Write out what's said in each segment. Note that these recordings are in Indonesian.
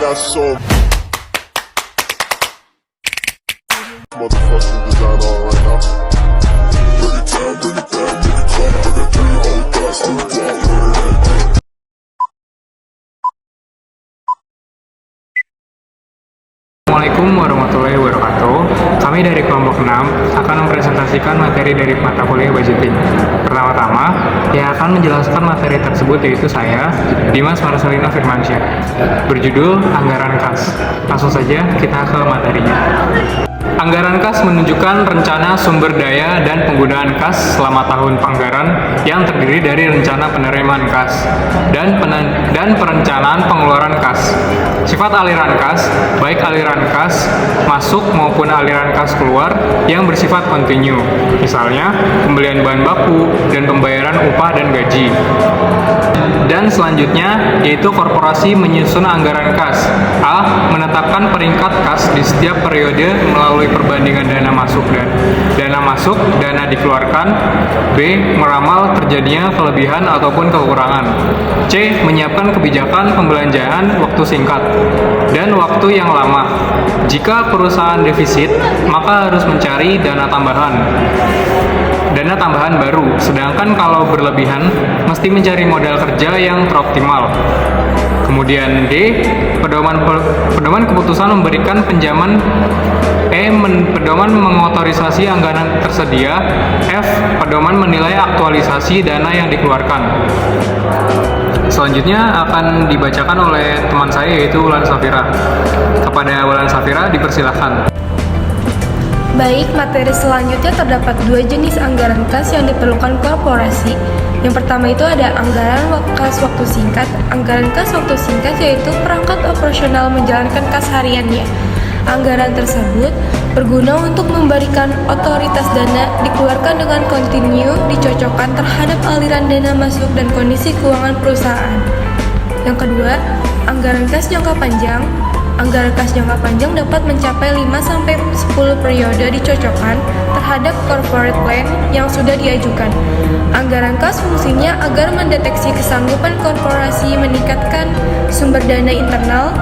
got so motherfucking design on right now. Bring it down, bring it down, bring it down. I got three old guys to walk. Assalamualaikum warahmatullahi wabarakatuh. Kami dari kelompok 6 akan mempresentasikan materi dari mata kuliah budgeting. Pertama-tama, yang akan menjelaskan materi tersebut yaitu saya, Dimas Marcelino Firmansyah. Berjudul Anggaran Kas. Langsung saja kita ke materinya. Anggaran kas menunjukkan rencana sumber daya dan penggunaan kas selama tahun anggaran yang terdiri dari rencana penerimaan kas dan perencanaan pengeluaran kas. Sifat aliran kas, baik aliran kas masuk maupun aliran kas keluar yang bersifat kontinu, misalnya pembelian bahan baku dan pembayaran upah dan gaji. Dan selanjutnya yaitu korporasi menyusun anggaran kas. A. Menetapkan peringkat kas di setiap periode melalui perbandingan dana masuk dana dikeluarkan. B. Meramal terjadinya kelebihan ataupun kekurangan. C. Menyiapkan kebijakan pembelanjaan waktu singkat dan waktu yang lama. Jika perusahaan defisit, maka harus mencari dana tambahan baru, sedangkan kalau berlebihan, mesti mencari modal kerja yang teroptimal. Kemudian D. Pedoman keputusan memberikan pinjaman. E. Pedoman mengotorisasi anggaran tersedia. F. Pedoman menilai aktualisasi dana yang dikeluarkan. Selanjutnya akan dibacakan oleh teman saya yaitu Wulan Safira. Kepada Wulan Safira dipersilahkan. Baik, materi selanjutnya terdapat dua jenis anggaran kas yang diperlukan korporasi. Yang pertama itu ada anggaran kas waktu singkat. Anggaran kas waktu singkat yaitu perangkat operasional menjalankan kas hariannya. Anggaran tersebut berguna untuk memberikan otoritas dana dikeluarkan dengan kontinu dicocokkan terhadap aliran dana masuk dan kondisi keuangan perusahaan. Yang kedua, anggaran kas jangka panjang. Anggaran kas jangka panjang dapat mencapai 5-10 periode dicocokkan terhadap corporate plan yang sudah diajukan. Anggaran kas fungsinya agar mendeteksi kesanggupan korporasi meningkatkan sumber dana internal,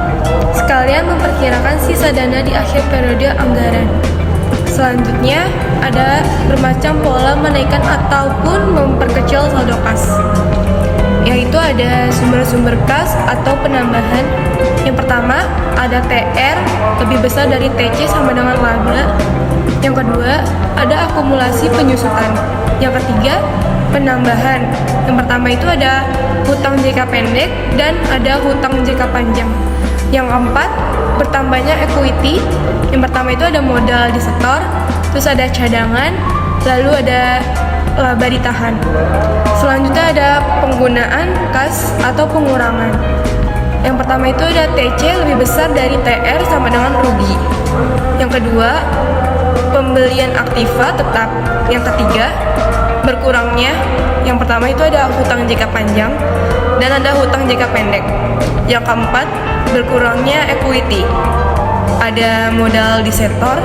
sekalian memperkirakan sisa dana di akhir periode anggaran. Selanjutnya, ada bermacam pola menaikkan ataupun memperkecil saldo kas, yaitu ada sumber-sumber kas atau penambahan. Yang pertama, ada TR lebih besar dari TC sama dengan laba. Yang kedua, ada akumulasi penyusutan. Yang ketiga, penambahan. Yang pertama itu ada hutang JK pendek dan ada hutang JK panjang. Yang keempat, bertambahnya equity. Yang pertama itu ada modal disetor, terus ada cadangan, lalu ada laba ditahan. Selanjutnya ada penggunaan kas atau pengurangan. Yang pertama itu ada TC lebih besar dari TR sama dengan rugi. Yang kedua, pembelian aktiva tetap. Yang ketiga, berkurangnya. Yang pertama itu ada hutang JK panjang dan ada hutang JK pendek. Yang keempat, berkurangnya equity. Ada modal disetor,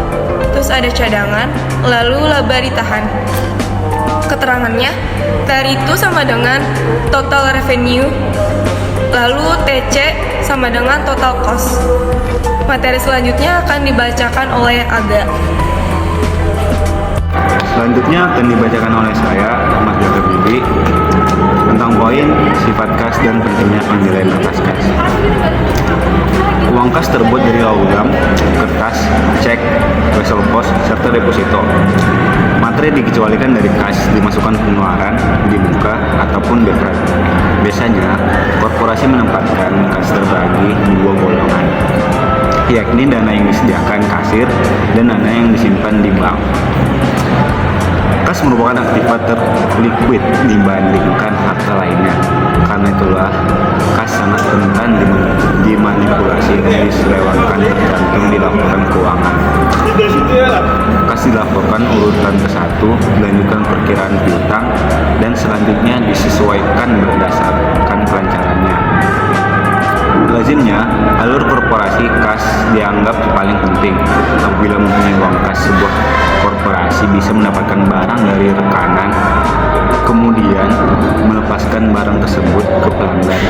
terus ada cadangan, lalu laba ditahan. Keterangannya, TR itu sama dengan total revenue, lalu TC sama dengan total cost. Materi selanjutnya akan dibacakan oleh Aga. Selanjutnya akan dibacakan oleh saya, Ahmad Jaka Bibi, tentang poin sifat kas dan pentingnya penilaian atas kas. Uang kas terbuat dari logam, kertas, cek, wesel pos, serta deposito. Materi dikecualikan dari kas dimasukkan pengeluaran di muka ataupun dekret. Biasanya, korporasi menempatkan kas terbagi di dua golongan, yakni dana yang disediakan kasir dan dana yang disimpan di bank. Kas merupakan aktiva terliquid dibandingkan harta lainnya. Karena itulah, kas sangat rentan dimanipulasi dan diselewengkan tergantung di laporan keuangan. Kas dilaporkan urutan ke-1, dilanjutkan perkiraan piutang, dan selanjutnya disesuaikan berdasarkan kelancarannya. Lazimnya, alur korporasi kas dianggap paling penting. Apabila mempunyai uang kas, sebuah korporasi bisa mendapatkan barang dari rekanan, kemudian melepaskan barang tersebut ke pelanggan.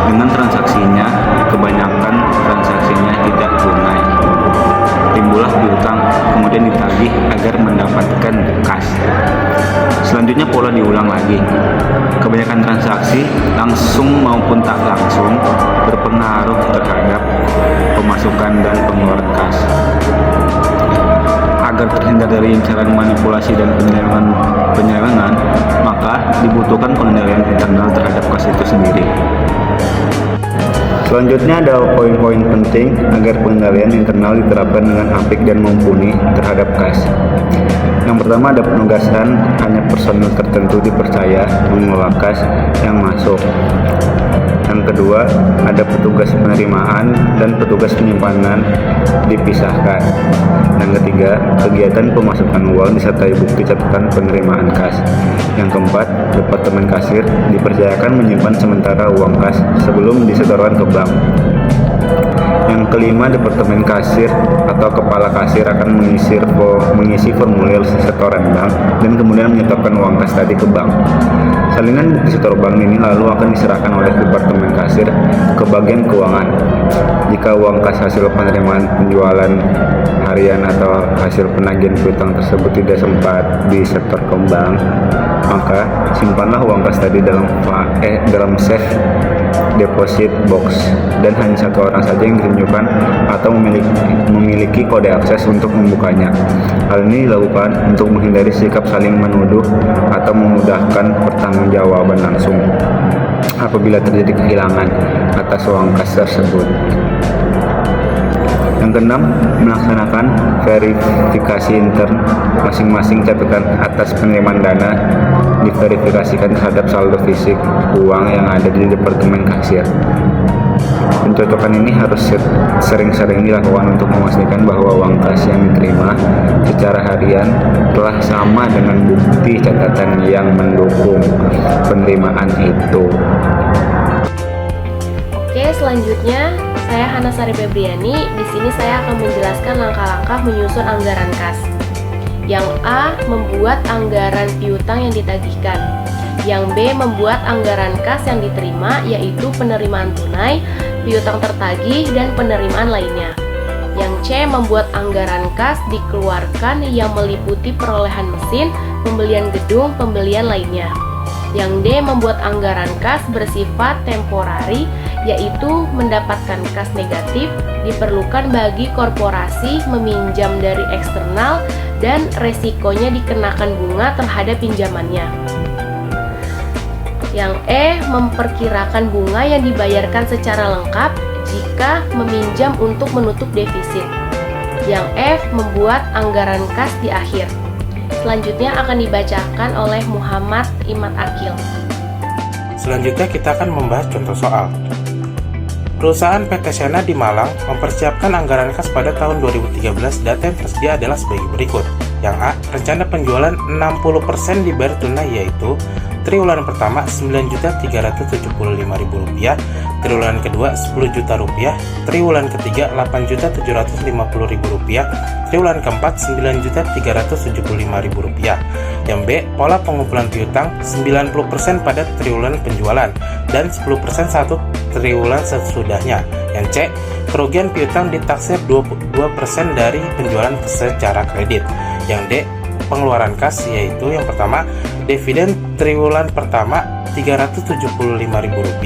Dengan transaksinya, kebanyakan transaksinya tidak tunai. Timbullah piutang, kemudian ditagih agar mendapatkan kas. Selanjutnya pola diulang lagi. Kebanyakan transaksi, langsung maupun tak langsung, berpengaruh terhadap pemasukan dan pengeluaran kas. Agar terhindar dari incaran manipulasi dan penyelewengan, maka dibutuhkan pengendalian internal terhadap kas itu sendiri. Selanjutnya ada poin-poin penting agar pengendalian internal diterapkan dengan apik dan mumpuni terhadap kas. Yang pertama ada penugasan, hanya personil tertentu dipercaya mengelola kas yang masuk. Yang kedua, ada petugas penerimaan dan petugas penyimpanan dipisahkan. Yang ketiga, kegiatan pemasukan uang disertai bukti catatan penerimaan kas. Yang keempat, departemen kasir dipercayakan menyimpan sementara uang kas sebelum disetorkan ke bank. Yang kelima, departemen kasir atau kepala kasir akan mengisi formulir setoran bank dan kemudian menyetorkan uang kas tadi ke bank. Salinan bukti setor bank ini lalu akan diserahkan oleh departemen kasir ke bagian keuangan. Jika uang kas hasil penerimaan penjualan harian atau hasil penagihan piutang tersebut tidak sempat disetor ke bank, maka simpanlah uang kas tadi dalam safe deposit box dan hanya satu orang saja yang ditunjukkan atau memiliki kode akses untuk membukanya. Hal ini dilakukan untuk menghindari sikap saling menuduh atau memudahkan pertanggungjawaban langsung apabila terjadi kehilangan atas uang kas tersebut. Yang keenam, melaksanakan verifikasi intern. Masing-masing catatan atas penerimaan dana diverifikasikan terhadap saldo fisik uang yang ada di departemen kasir. Pencocokan ini harus sering-sering dilakukan untuk memastikan bahwa uang kas yang diterima secara harian telah sama dengan bukti catatan yang mendukung penerimaan itu. Oke, selanjutnya saya Hana Sari Febriani. Di sini saya akan menjelaskan langkah-langkah menyusun anggaran kas. Yang A, membuat anggaran piutang yang ditagihkan. Yang B, membuat anggaran kas yang diterima, yaitu penerimaan tunai, piutang tertagih, dan penerimaan lainnya. Yang C, membuat anggaran kas dikeluarkan yang meliputi perolehan mesin, pembelian gedung, pembelian lainnya. Yang D, membuat anggaran kas bersifat temporari, yaitu mendapatkan kas negatif diperlukan bagi korporasi meminjam dari eksternal dan resikonya dikenakan bunga terhadap pinjamannya. Yang E, memperkirakan bunga yang dibayarkan secara lengkap jika meminjam untuk menutup defisit. Yang F, membuat anggaran kas di akhir. Selanjutnya akan dibacakan oleh Muhammad Imad Akil. Selanjutnya kita akan membahas contoh soal. Perusahaan PT Shena di Malang mempersiapkan anggaran kas pada tahun 2013. Data yang tersedia adalah sebagai berikut. Yang A, rencana penjualan 60% dibayar tunai, yaitu triwulan pertama Rp9.375.000, triwulan kedua Rp10.000.000, triwulan ketiga Rp8.750.000, triwulan keempat Rp9.375.000. Yang B, pola pengumpulan piutang 90% pada triwulan penjualan dan 10% satu triwulan sesudahnya. Yang C, kerugian piutang ditaksir 22% dari penjualan secara kredit. Yang D, pengeluaran kas, yaitu yang pertama dividen triwulan pertama Rp375.000,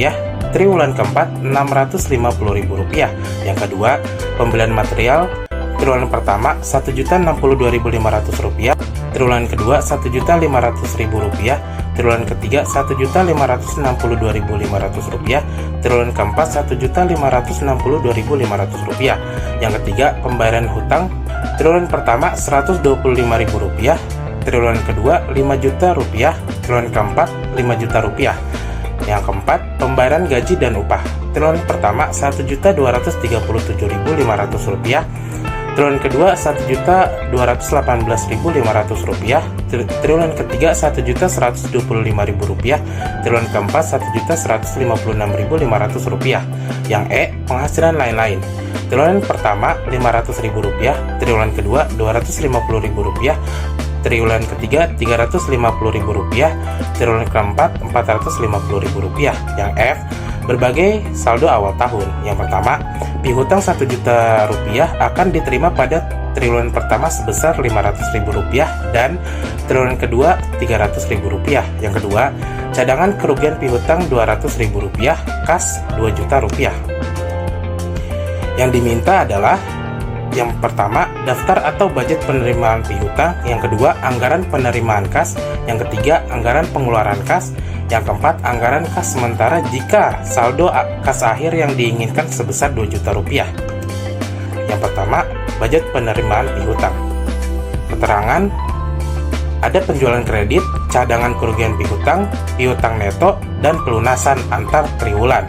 triwulan keempat Rp650.000. Yang kedua, pembelian material triwulan pertama Rp1.062.500, triwulan kedua Rp1.500.000, triwulan ketiga Rp1.562.500, triwulan keempat Rp1.562.500. Yang ketiga, pembayaran hutang triwulan pertama Rp125.000, triwulan kedua Rp5.000.000, triwulan keempat Rp5.000.000. Yang keempat, pembayaran gaji dan upah triwulan pertama Rp1.237.500, triwulan kedua Rp1.218.500, triwulan ketiga Rp1.125.000, triwulan keempat Rp1.156.500. Yang E, penghasilan lain-lain triwulan pertama Rp500.000, triwulan kedua Rp250.000, triwulan ketiga Rp350.000, triwulan keempat Rp450.000. Yang F, berbagai saldo awal tahun. Yang pertama, piutang Rp1 juta akan diterima pada triwulan pertama sebesar Rp500.000 dan triwulan kedua Rp300.000. Yang kedua, cadangan kerugian piutang Rp200.000, kas Rp2 juta. Yang diminta adalah yang pertama, daftar atau budget penerimaan piutang. Yang kedua, anggaran penerimaan kas. Yang ketiga, anggaran pengeluaran kas. Yang keempat, anggaran kas sementara jika saldo kas akhir yang diinginkan sebesar Rp2 juta. Yang pertama, budget penerimaan piutang. Keterangan: ada penjualan kredit, cadangan kerugian piutang, piutang neto, dan pelunasan antar triwulan,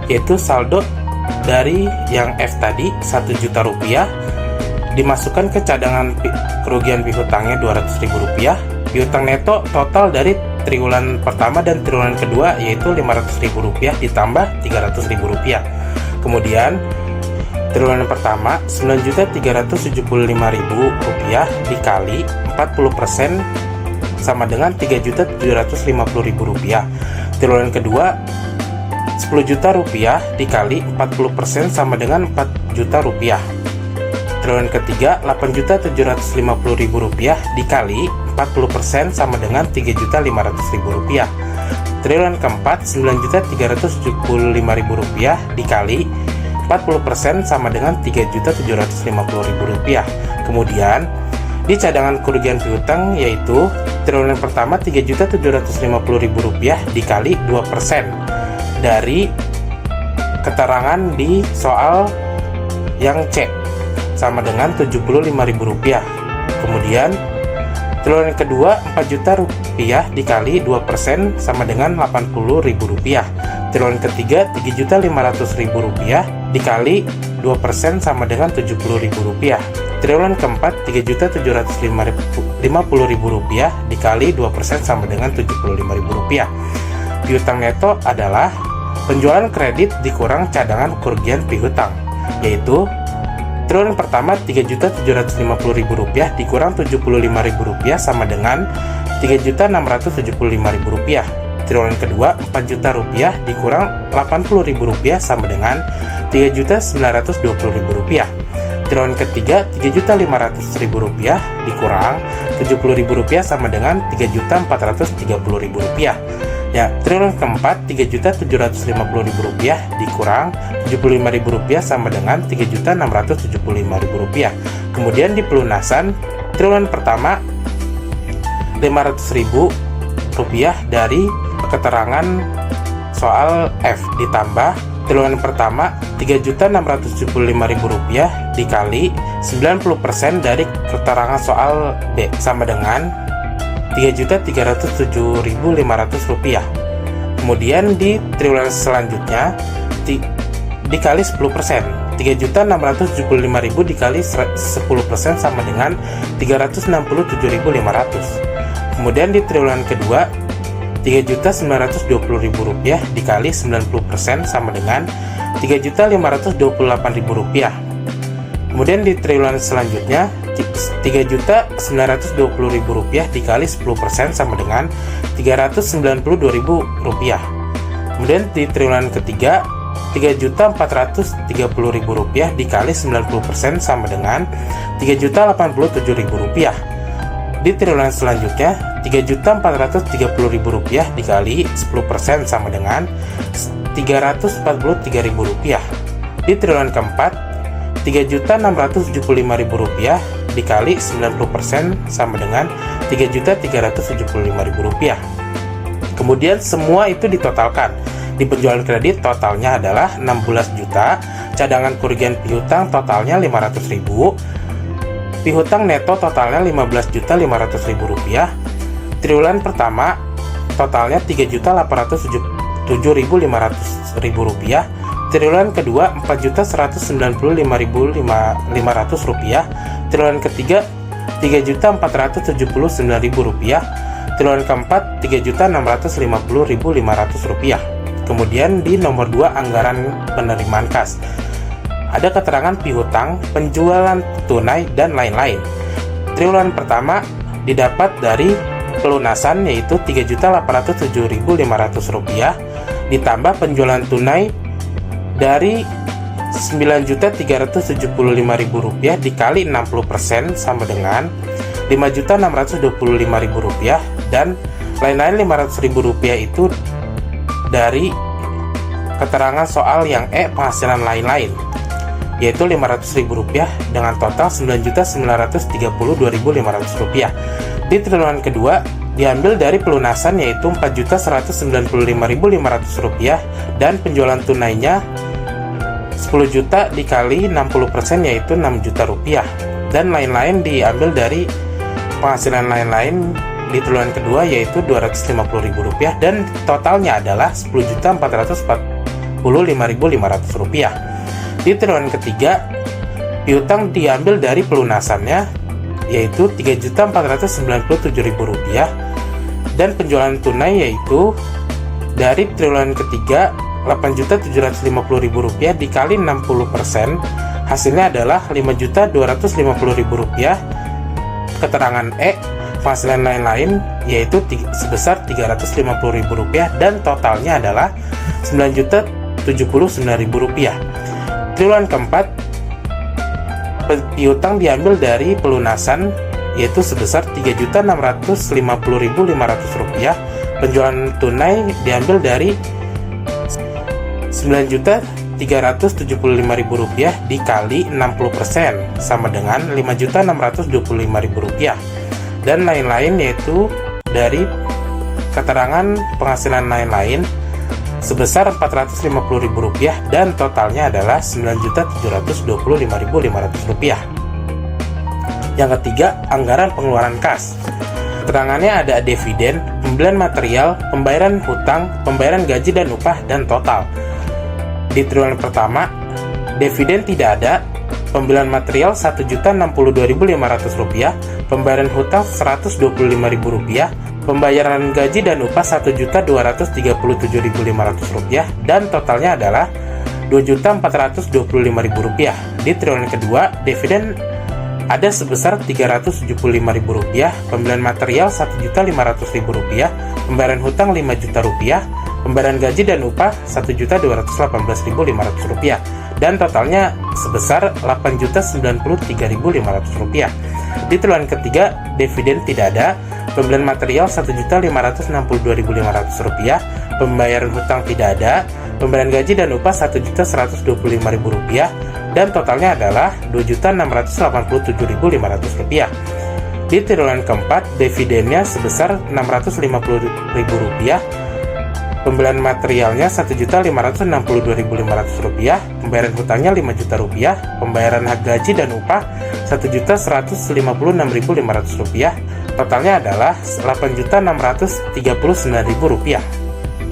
yaitu saldo dari yang F tadi Rp1 juta dimasukkan ke cadangan kerugian piutangnya Rp200.000. Piutang neto total dari triwulan pertama dan triwulan kedua yaitu Rp500.000 ditambah Rp300.000. Kemudian triwulan pertama Rp9.375.000 dikali 40% sama dengan Rp3.750.000. Triwulan kedua Rp10 juta dikali 40% sama dengan Rp4 juta. Triwulan ketiga Rp8.750.000 dikali 40% sama dengan Rp3.500.000. Triwulan keempat Rp9.375.000 dikali 40% sama dengan Rp3.750.000. Kemudian di cadangan kerugian piutang yaitu triwulan pertama Rp3.750.000 dikali 2% dari keterangan di soal yang C sama dengan Rp75.000. Kemudian triwulan kedua Rp4 juta dikali 2% sama dengan Rp80.000. Triwulan ketiga Rp3.500.000 dikali 2% sama dengan Rp70.000. Triwulan keempat Rp3.750.000 dikali 2% sama dengan Rp75.000. Piutang neto adalah penjualan kredit dikurang cadangan kerugian piutang, yaitu triwulan pertama Rp3.750.000 dikurang Rp75.000 sama dengan Rp3.675.000. Triwulan kedua Rp4 juta dikurang Rp80.000 sama dengan Rp3.920.000. Triwulan ketiga Rp3.500.000 dikurang Rp70.000 sama dengan Rp3.430.000. Ya, triwulan keempat Rp3.750.000 dikurang Rp75.000 sama dengan Rp3.675.000. Kemudian di pelunasan triwulan pertama Rp500.000 dari keterangan soal F ditambah triwulan pertama Rp3.675.000 dikali 90% dari keterangan soal B sama dengan Rp3.307.500. Kemudian di triwulan selanjutnya dikali 10%, Rp3.675.000 dikali 10% sama dengan Rp367.500. Kemudian di triwulan kedua Rp3.920.000 dikali 90% sama dengan Rp3.528.000. Kemudian di triwulan selanjutnya Rp3.920.000 dikali 10% sama dengan Rp392.000. Kemudian di triwulan ketiga Rp3.430.000 dikali 90% sama dengan Rp3.087.000. Di triwulan selanjutnya Rp3.430.000 dikali 10% sama dengan Rp343.000. Di triwulan keempat Rp3.675.000 dikali 90% sama dengan Rp3.375.000. Kemudian semua itu ditotalkan. Di penjualan kredit totalnya adalah 16 juta, cadangan kerugian piutang totalnya Rp500.000, piutang neto totalnya Rp15.500.000. Triwulan pertama totalnya Rp3.807.500. Triwulan kedua Rp4.195.500. Triwulan ketiga Rp3.479.000. Triwulan keempat Rp3.650.500. Kemudian di nomor 2 anggaran penerimaan kas ada keterangan piutang, penjualan tunai, dan lain-lain. Triwulan pertama didapat dari pelunasan yaitu Rp3.807.500. ditambah penjualan tunai dari Rp9.375.000 dikali 60% sama dengan Rp5.625.000, dan lain-lain Rp500.000 itu dari keterangan soal yang penghasilan lain-lain, yaitu Rp500.000 dengan total Rp9.932.500. Di triwulan kedua diambil dari pelunasan yaitu Rp4.195.500 dan penjualan tunainya 10 juta dikali 60% yaitu Rp6 juta, dan lain-lain diambil dari penghasilan lain-lain di triwulan kedua yaitu Rp250.000 dan totalnya adalah Rp10.445.500. Di triwulan ketiga piutang diambil dari pelunasannya yaitu Rp3.497.000 dan penjualan tunai yaitu dari triwulan ketiga Rp8.750.000 dikali 60%, hasilnya adalah Rp5.250.000. Keterangan penghasilan lain-lain yaitu sebesar Rp350.000 dan totalnya adalah Rp9.079.000. Triwulan keempat piutang diambil dari pelunasan yaitu sebesar Rp3.650.500. Penjualan tunai diambil dari Rp9.375.000 dikali 60% sama dengan Rp5.625.000, dan lain-lain yaitu dari keterangan penghasilan lain-lain sebesar Rp450.000 dan totalnya adalah Rp9.725.500. Yang ketiga, anggaran pengeluaran kas. Keterangannya ada dividen, pembelian material, pembayaran hutang, pembayaran gaji dan upah, dan total. Di triwulan pertama, dividen tidak ada, pembelian material Rp1.062.500, pembayaran hutang Rp125.000, pembayaran gaji dan upah Rp1.237.500, dan totalnya adalah Rp2.425.000. Di triwulan kedua, dividen ada sebesar Rp375.000, pembelian material Rp1.500.000, pembayaran hutang Rp5.000.000, pembayaran gaji dan upah Rp1.218.500, dan totalnya sebesar Rp8.093.500. Di triwulan ketiga, dividen tidak ada, pembelian material Rp1.562.500, pembayaran hutang tidak ada, pembayaran gaji dan upah Rp1.125.000, dan totalnya adalah Rp2.687.500. Di triwulan keempat, dividennya sebesar Rp650.000, pembelian materialnya Rp1.562.500, pembayaran hutangnya Rp5.000.000, pembayaran hak gaji dan upah Rp1.156.500, totalnya adalah Rp8.639.000.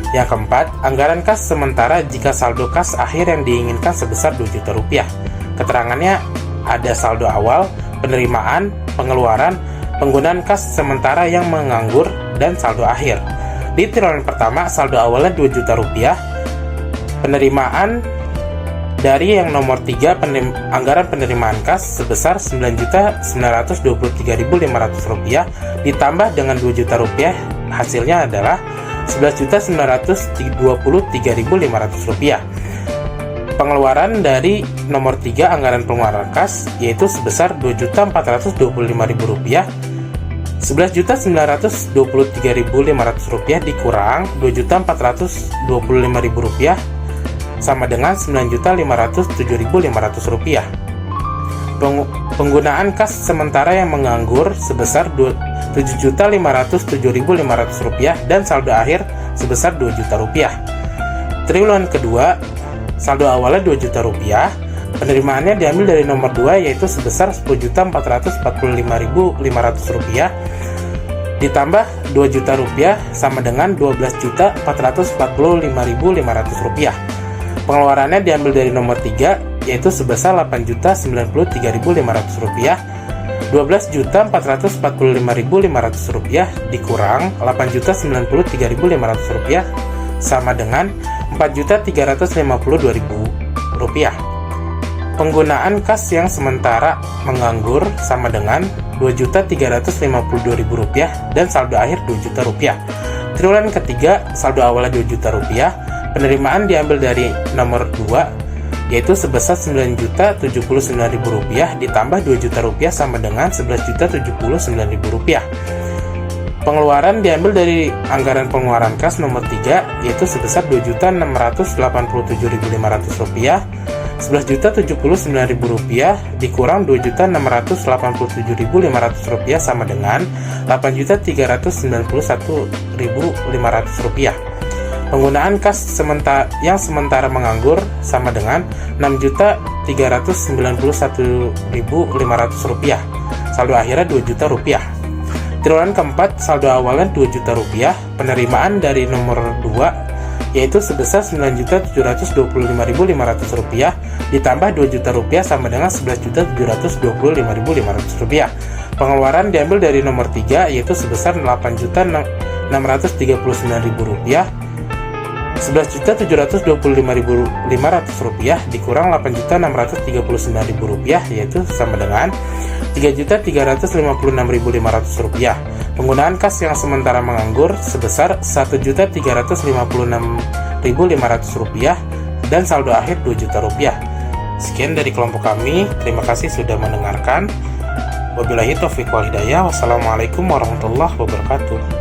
Yang keempat, anggaran kas sementara jika saldo kas akhir yang diinginkan sebesar Rp2 juta. Keterangannya ada saldo awal, penerimaan, pengeluaran, penggunaan kas sementara yang menganggur, dan saldo akhir. Di triwulan pertama, saldo awalnya Rp2 juta, penerimaan dari yang nomor 3 anggaran penerimaan kas sebesar Rp9.923.500 ditambah dengan Rp2 juta, hasilnya adalah Rp11.923.500. Pengeluaran dari nomor 3 anggaran pengeluaran kas yaitu sebesar Rp2.425.000. Rp11.923.500 dikurang Rp2.425.000 sama dengan Rp9.507.500. Penggunaan kas sementara yang menganggur sebesar Rp7.507.500 dan saldo akhir sebesar Rp2 juta. Triwulan kedua, saldo awalnya Rp2 juta, penerimaannya diambil dari nomor 2 yaitu sebesar Rp10.445.500 ditambah Rp2 juta sama dengan Rp12.445.500. Pengeluarannya diambil dari nomor 3 yaitu sebesar Rp8.093.500, Rp12.445.500 dikurang Rp8.093.500 sama dengan Rp4.352.000. Penggunaan kas yang sementara menganggur sama dengan Rp2.352.000 dan saldo akhir Rp2 juta. Triwulan ketiga, saldo awalnya Rp2 juta, Penerimaan diambil dari nomor 2, yaitu sebesar Rp9.079.000 ditambah Rp2.000.000 sama dengan Rp11.079.000. Pengeluaran diambil dari anggaran pengeluaran kas nomor 3, yaitu sebesar Rp2.687.500. Rp11.079.000 dikurang Rp2.687.500 sama dengan Rp8.391.500. Penggunaan kas yang sementara menganggur sama dengan Rp6.391.500. Saldo akhirnya Rp2.000.000. Triwulan keempat, saldo awalnya Rp2.000.000. Penerimaan dari nomor 2, yaitu sebesar Rp9.725.500 ditambah Rp2.000.000 sama dengan Rp11.725.500. Pengeluaran diambil dari nomor 3, yaitu sebesar Rp8.639.000. Rp11.725.500 dikurang Rp8.639.000, yaitu sama dengan Rp3.356.500. Penggunaan kas yang sementara menganggur sebesar Rp1.356.500 dan saldo akhir Rp2.000.000. Sekian dari kelompok kami, terima kasih sudah mendengarkan. Wabillahi taufiq wal hidayah. Wassalamualaikum warahmatullahi wabarakatuh.